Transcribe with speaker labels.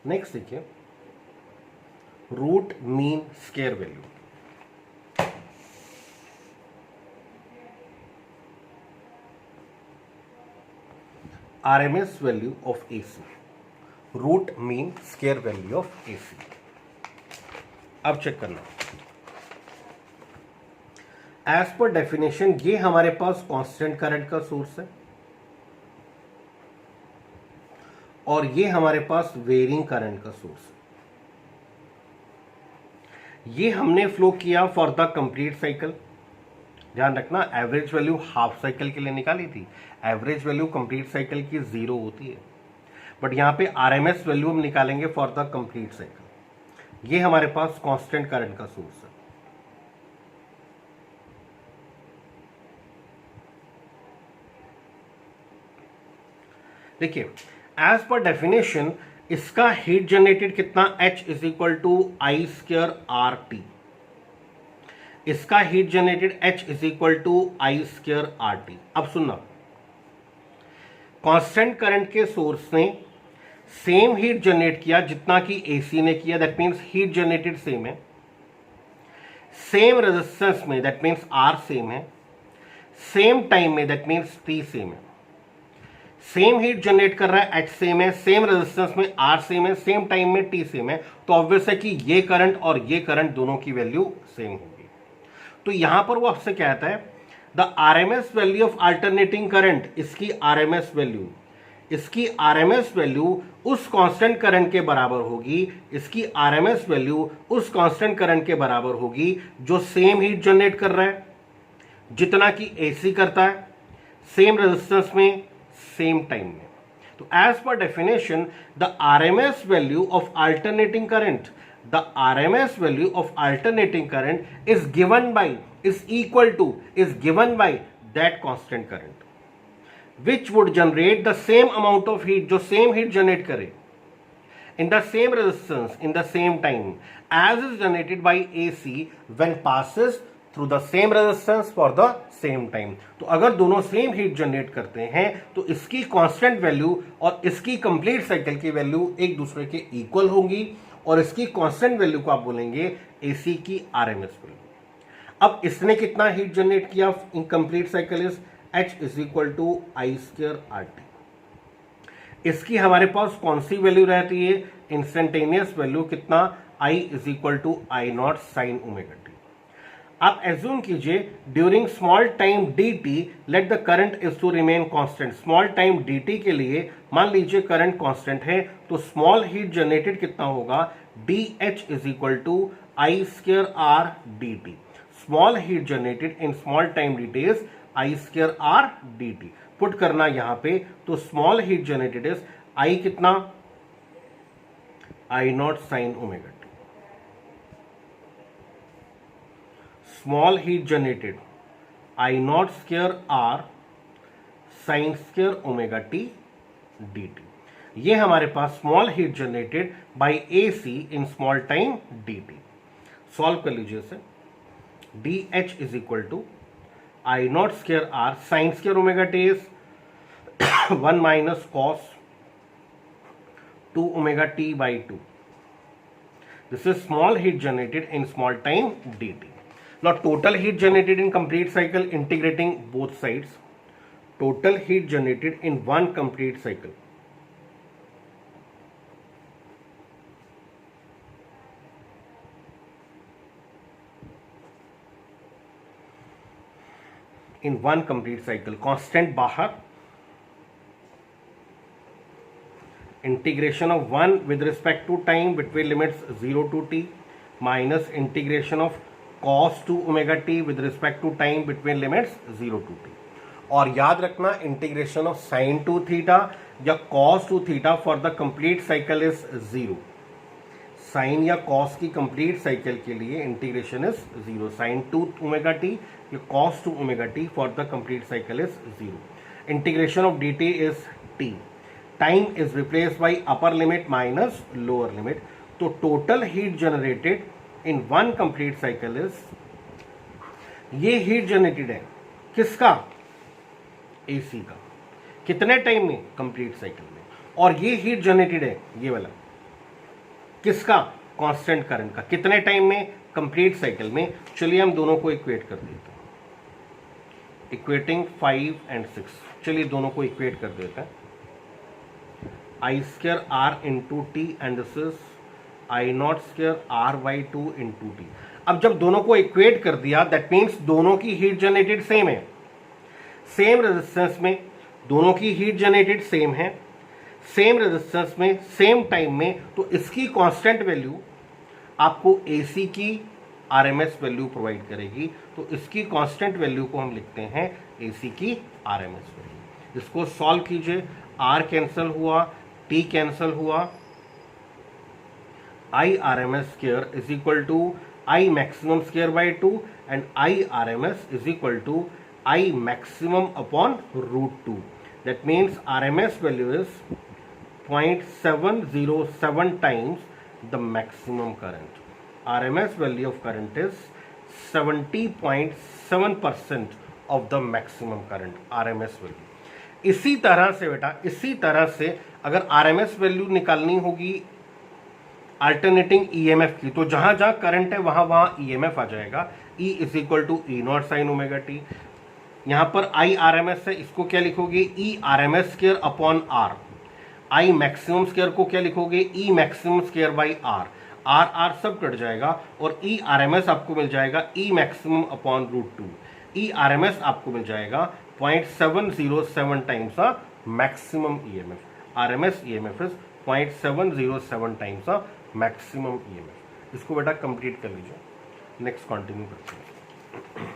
Speaker 1: Next देखिए, root mean square value. RMS value of AC, root mean square value of AC। अब check करना, as per definition ये हमारे पास constant current का सोर्स है और ये हमारे पास वेरिंग करंट का सोर्स है। ये हमने फ्लो किया फॉर द कंप्लीट साइकिल। ध्यान रखना, एवरेज वैल्यू हाफ साइकिल के लिए निकाली थी, एवरेज वैल्यू कंप्लीट साइकिल की 0 होती है, बट यहां पे RMS वैल्यू हम निकालेंगे फॉर द कंप्लीट साइकिल। ये हमारे पास कांस्टेंट करंट का सोर्स है। देखिए, एज पर डेफिनेशन इसका हीट जनरेटेड कितना, H is equal to I square R T. इसका heat generated H is equal to I square R T. अब सुनना, कांस्टेंट करंट के सोर्स ने सेम हीट जनरेट किया जितना कि AC ने किया, that means heat generated same है। सेम रेजिस्टेंस में, दैट मीन्स R सेम है। सेम टाइम में, दैट मीन्स T सेम है। सेम हीट जनरेट कर रहा है, H सेम है, सेम रेजिस्टेंस में R सेम है, सेम टाइम में T सेम है, तो ऑब्वियस है कि ये करंट और ये करंट दोनों की वैल्यू सेम होगी। तो यहां पर वो आपसे कहता है the RMS value of alternating current, इसकी RMS वैल्यू, इसकी RMS वैल्यू उस कांस्टेंट करंट के बराबर होगी, इसकी RMS वैल्यू उस कांस्टेंट करंट के बराबर होगी जो सेम हीट जनरेट कर रहा है जितना कि AC करता है, सेम रेजिस्टेंस में, सेम टाइम में। तो as per definition the RMS value of alternating current, the RMS value of alternating current is given by, is equal to, is given by that constant current which would generate the same amount of heat, जो same heat generate करे in the same resistance in the same time as is generated by AC when passes through the same resistance for the same time। तो अगर दोनों same heat generate करते हैं तो इसकी constant value और इसकी कंप्लीट साइकिल की वैल्यू एक दूसरे के इक्वल होंगी और इसकी कांस्टेंट वैल्यू को आप बोलेंगे AC की RMS वैल्यू। अब इसने कितना हीट जनरेट किया in complete cycle is H is equal to I square R T. इसकी हमारे पास कौन सी वैल्यू रहती है, इंस्टेंटेनियस वैल्यू कितना, I is equal to I not sine omega T. आप एज्यूम कीजिए during small time dt let the current is to remain constant. Small time dt के लिए मान लीजिए करंट कांस्टेंट है, तो स्मॉल हीट जनरेटेड कितना होगा, dH is equal to I square R D T. Small heat generated in small time dt is I square R D T. Put करना यहां पे, तो small heat generated is I कितना, I not sine omega T. Small heat generated I not square R sine square omega T D T. ये हमारे पास small heat generated by AC in small time dt। Solve कर लीजिए इसे, dH is equal to I not square R sine square omega T is 1 minus cos 2 omega T by 2। This is small heat generated in small time dt। Now total heat generated in complete cycle integrating both sides, total heat generated in one complete cycle in one complete cycle, constant बाहर, integration of 1 with respect to time between limits 0 to t minus integration of cos 2 omega t with respect to time between limits 0 to t। और याद रखना integration of sin 2 theta या cos 2 theta for the complete cycle is 0। Sine या cos की complete cycle के लिए integration is 0, sine 2 omega T या cos 2 omega T for the complete cycle is 0। Integration of dt is t, time is replace by upper limit minus lower limit. तो total heat generated in one complete cycle is, ये heat generated है किसका, AC का। कितने time में, complete cycle में। और ये हीट जनरेटेड है ये वाला किसका? कांस्टेंट करंट का। कितने टाइम में? कंप्लीट साइकिल में। चलिए हम दोनों को इक्वेट कर देते हैं, इक्वेटिंग 5 and 6। चलिए दोनों को इक्वेट कर देते हैं। I square R into T and this is I not square R by 2 into T. अब जब दोनों को इक्वेट कर दिया दैट मीन्स दोनों की हीट जनरेटेड सेम है, सेम रेजिस्टेंस में दोनों की हीट जनरेटेड सेम है, सेम रेजिस्टेंस में सेम टाइम में, तो इसकी कांस्टेंट वैल्यू आपको एसी की आरएमएस वैल्यू प्रोवाइड करेगी। तो इसकी कांस्टेंट वैल्यू को हम लिखते हैं एसी की आरएमएस वैल्यू। इसको सॉल्व कीजिए, आर कैंसिल हुआ, टी कैंसिल हुआ, I RMS square is equal to I maximum square by 2 and I RMS is equal to I maximum upon √2। That means RMS value is 0.707 times the maximum current. RMS value of current is 70.7% of the maximum current, RMS value। इसी तरह से बेटा, इसी तरह से अगर RMS value निकालनी होगी अल्टरनेटिंग EMF की, तो जहां जहां करंट है वहां वहां EMF आ जाएगा। E is equal to E not sine omega T. यहां पर आई RMS है, इसको क्या लिखोगे? E RMS square upon R। I maximum square को क्या लिखोगे? E maximum square by R. R सब कट जाएगा और ई आरएमएस आपको मिल जाएगा E maximum upon √2। E RMS आपको मिल जाएगा 0.707 times a maximum EMF. RMS EMF is 0.707 times a maximum EMF. इसको बेटा कंप्लीट कर लीजिए, नेक्स्ट कंटिन्यू करते हैं।